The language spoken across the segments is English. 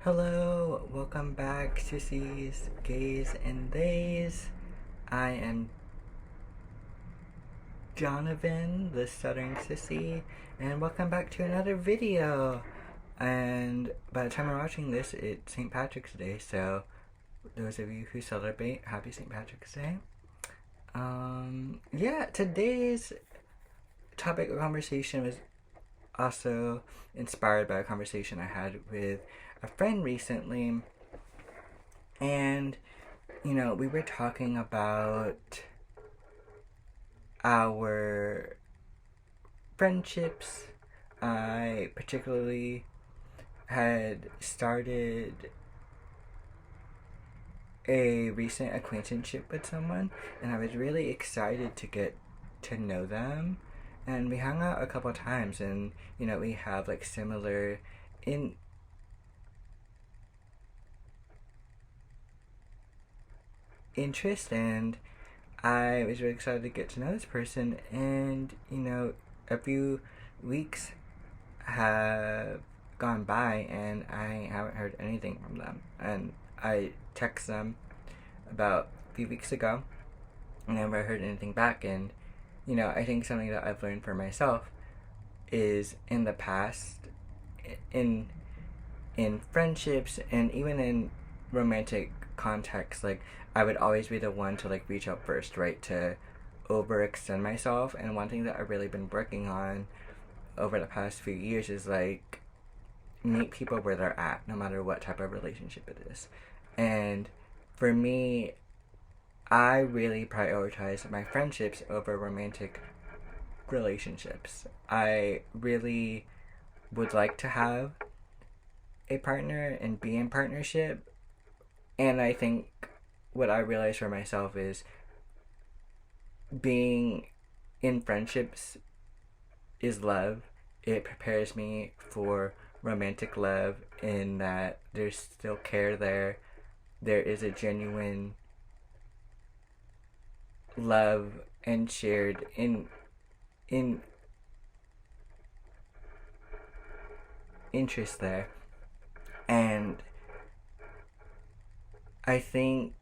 Hello, welcome back, sissies, gays, and theys. I am Jonathan, the Stuttering Sissy, and welcome back to another video. And by the time I'm watching this, it's St. Patrick's Day, so those of you who celebrate, happy St. Patrick's Day. Yeah, today's topic of conversation was also inspired by a conversation I had with a friend recently, and we were talking about our friendships. I particularly had started a recent acquaintanceship with someone, and I was really excited to get to know them. And we hung out a couple times, and we have like similar in interest, and I was really excited to get to know this person. And a few weeks have gone by, and I haven't heard anything from them. And I texted them about a few weeks ago, and I never heard anything back. And I think something that I've learned for myself is in the past, in friendships and even in romantic contexts, like I would always be the one to like reach out first, right? To overextend myself. And one thing that I've really been working on over the past few years is like meet people where they're at, no matter what type of relationship it is. And for me, I really prioritize my friendships over romantic relationships. I really would like to have a partner and be in partnership. And I think what I realized for myself is being in friendships is love. It prepares me for romantic love in that there's still care there. There is a genuine love and shared in interest there. And I think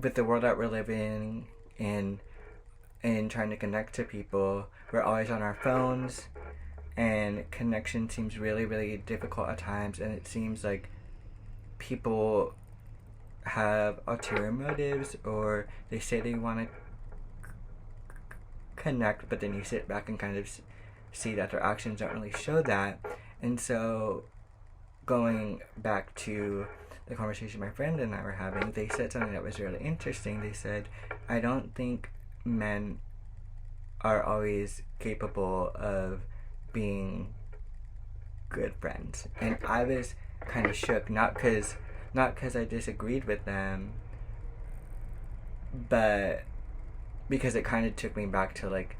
with the world that we're living in and trying to connect to people, we're always on our phones, and connection seems really, really difficult at times. And it seems like people have ulterior motives, or they say they want to connect, but then you sit back and kind of see that their actions don't really show that. And so, going back to the conversation my friend and I were having, they said something that was really interesting. They said, I don't think men are always capable of being good friends. And I was kind of shook, not because I disagreed with them, but because it kind of took me back to like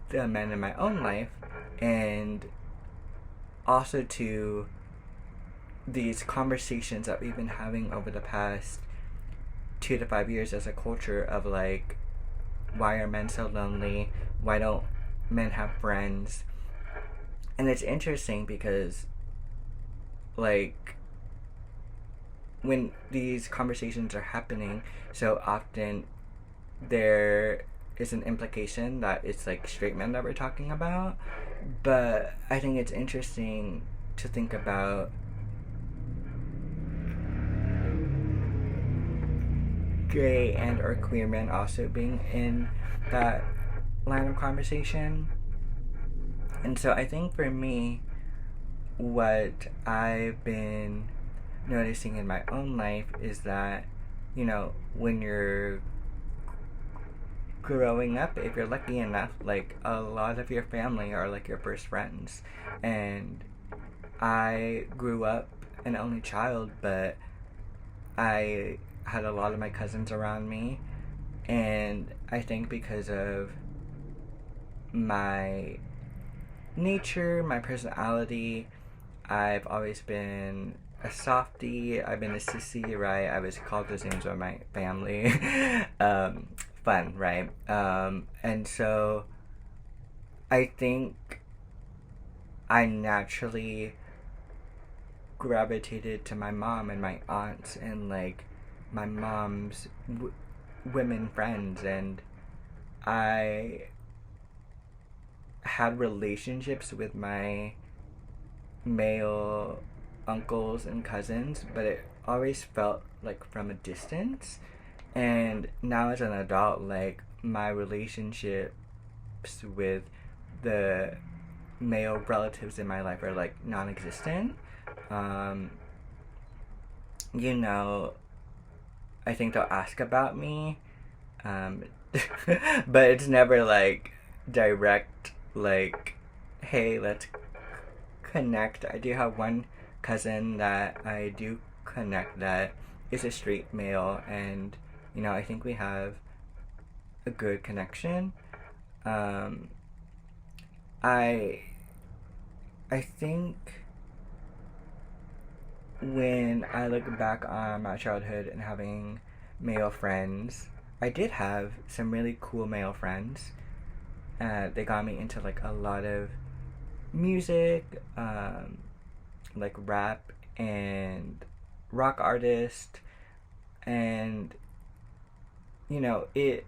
the men in my own life, and also to these conversations that we've been having over the past 2 to 5 years as a culture of like, why are men so lonely? Why don't men have friends? And it's interesting because like when these conversations are happening so often, there is an implication that it's like straight men that we're talking about. But I think it's interesting to think about gay and or queer men also being in that line of conversation. And so I think for me, what I've been noticing in my own life is that, when you're growing up, if you're lucky enough, like a lot of your family are like your first friends. And I grew up an only child, but I had a lot of my cousins around me. And I think because of my nature, my personality, I've always been a softie. I've been a sissy, right? I was called those names by my family. Fun, right? And so I think I naturally gravitated to my mom and my aunts and like my mom's women friends, and I had relationships with my male uncles and cousins, but it always felt like from a distance. And now as an adult, like my relationships with the male relatives in my life are like non-existent. Um, you know, I think they'll ask about me, um, but it's never like direct, like, hey, let's connect. I do have one cousin that I do connect that is a straight male, and I think we have a good connection. Um, I I think when I look back on my childhood and having male friends, I did have some really cool male friends. They got me into like a lot of music, like rap and rock artist, and it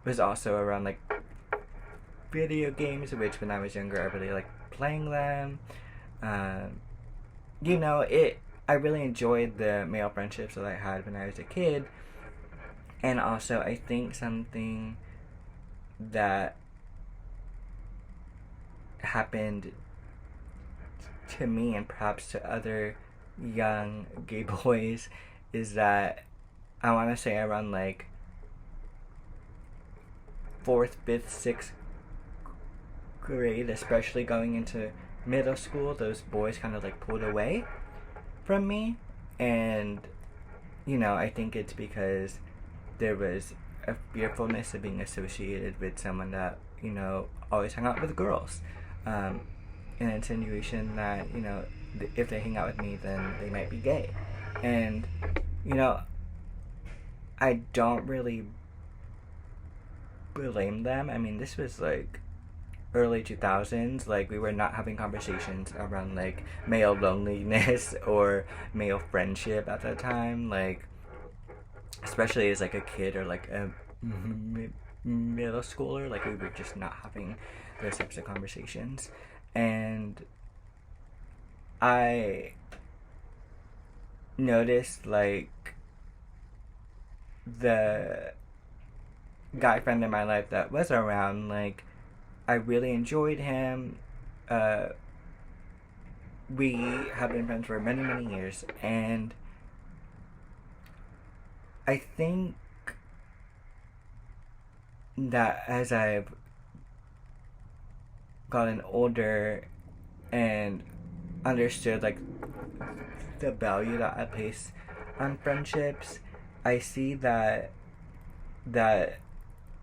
was also around like video games, which when I was younger I really liked playing them. Um, it. I really enjoyed the male friendships that I had when I was a kid, and also I think something that happened to me and perhaps to other young gay boys is that I want to say around like fourth, fifth, sixth grade, especially going into middle school, those boys kind of like pulled away from me. And I think it's because there was a fearfulness of being associated with someone that always hung out with girls, an insinuation that if they hang out with me then they might be gay. And I don't really blame them. I mean, this was like early 2000s. Like, we were not having conversations around like male loneliness or male friendship at that time, like especially as like a kid or like a middle schooler. Like, we were just not having those types of conversations. And I noticed like the guy friend in my life that was around, like I really enjoyed him. We have been friends for many, many years, and I think that as I've gotten older and understood like the value that I place on friendships, I see that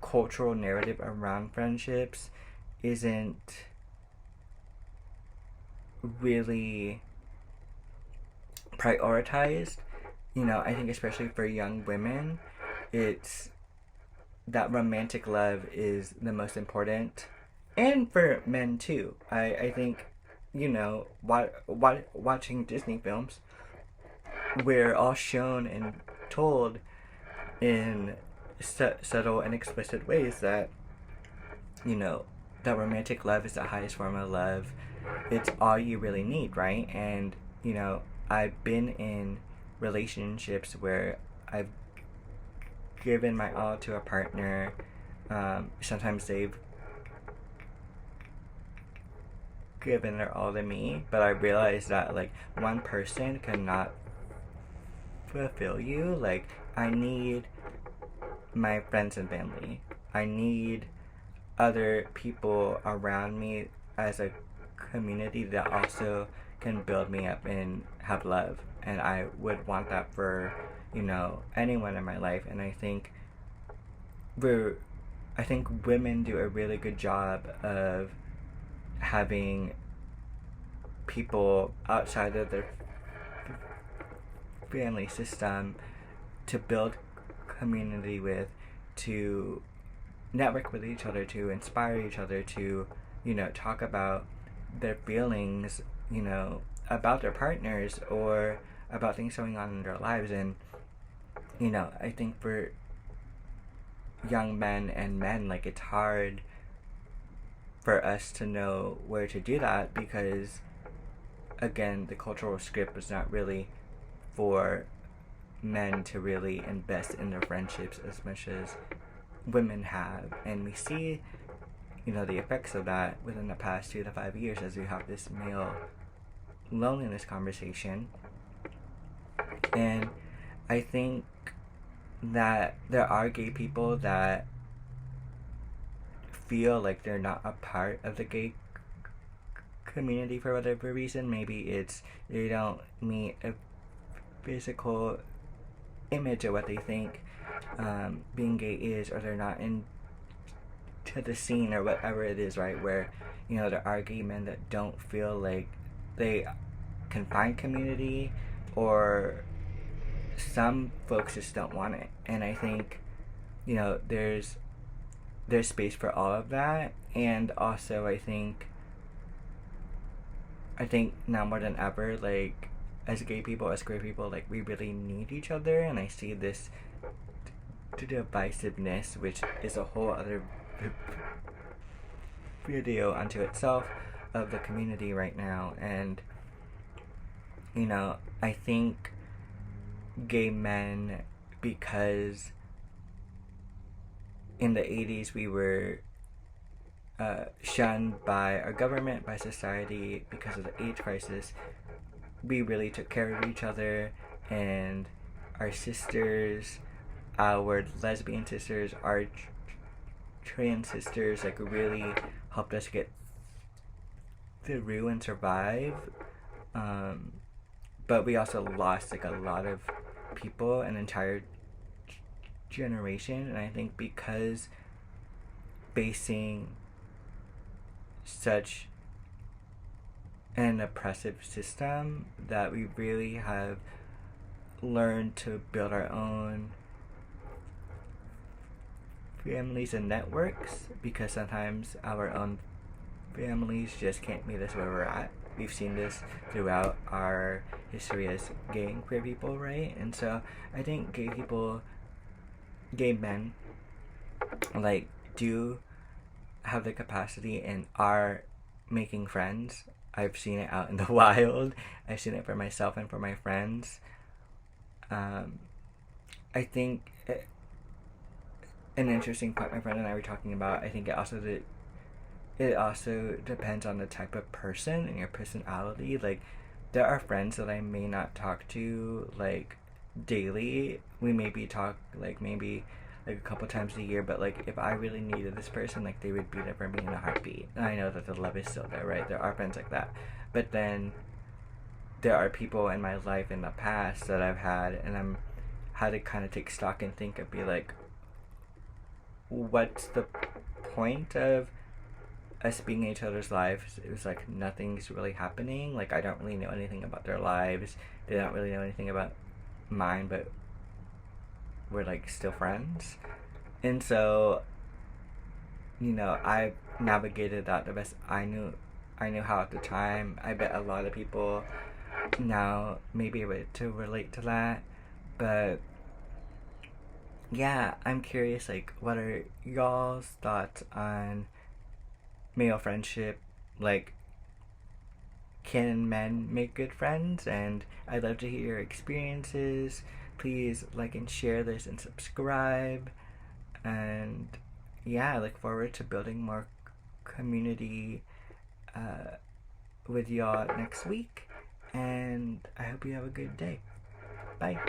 cultural narrative around friendships isn't really prioritized. I think especially for young women, it's that romantic love is the most important, and for men too. I think watching Disney films, we're all shown and told in subtle and explicit ways that that romantic love is the highest form of love. It's all you really need, right? And I've been in relationships where I've given my all to a partner. Sometimes they've given their all to me, but I realized that like one person cannot fulfill you. Like, I need my friends and family. I need other people around me as a community that also can build me up and have love. And I would want that for anyone in my life. And I think women do a really good job of having people outside of their family system to build community with, to network with each other, to inspire each other, to talk about their feelings, about their partners or about things going on in their lives. And I think for young men and men, like, it's hard for us to know where to do that because, again, the cultural script is not really for men to really invest in their friendships as much as women have. And we see, the effects of that within the past 2 to 5 years as we have this male loneliness conversation. And I think that there are gay people that feel like they're not a part of the gay community for whatever reason. Maybe it's they don't meet a physical image of what they think being gay is, or they're not into the scene or whatever it is, right? Where there are gay men that don't feel like they can find community, or some folks just don't want it. And I think there's space for all of that. And also I think now more than ever, like, as gay people, as queer people, like, we really need each other. And I see this divisiveness, which is a whole other video unto itself, of the community right now. And I think gay men, because in the 80s we were shunned by our government, by society, because of the AIDS crisis, we really took care of each other. And our sisters, our lesbian sisters, our trans sisters, like, really helped us get through and survive. But we also lost, like, a lot of people, an entire generation. And I think because facing such an oppressive system, that we really have learned to build our own families and networks, because sometimes our own families just can't meet us where we're at. We've seen this throughout our history as gay and queer people, right? And so I think gay men, like, do have the capacity and are making friends. I've seen it out in the wild. I've seen it for myself and for my friends. I think an interesting point my friend and I were talking about, I think it also depends on the type of person and your personality. Like, there are friends that I may not talk to, like, daily. We maybe talk, like, maybe like a couple times a year, but, like, if I really needed this person, like, they would be there for me in a heartbeat. And I know that the love is still there, right? There are friends like that. But then there are people in my life in the past that I've had, and I'm had to kind of take stock and think and be like, what's the point of us being in each other's lives? It was like nothing's really happening. Like, I don't really know anything about their lives. They don't really know anything about mine, but we're, like, still friends. And so I navigated that the best I knew how at the time. I bet a lot of people now may be able to relate to that. But yeah, I'm curious, like, what are y'all's thoughts on male friendship? Like, can men make good friends? And I'd love to hear your experiences. Please like and share this and subscribe. And yeah, I look forward to building more community with y'all next week. And I hope you have a good day. Bye.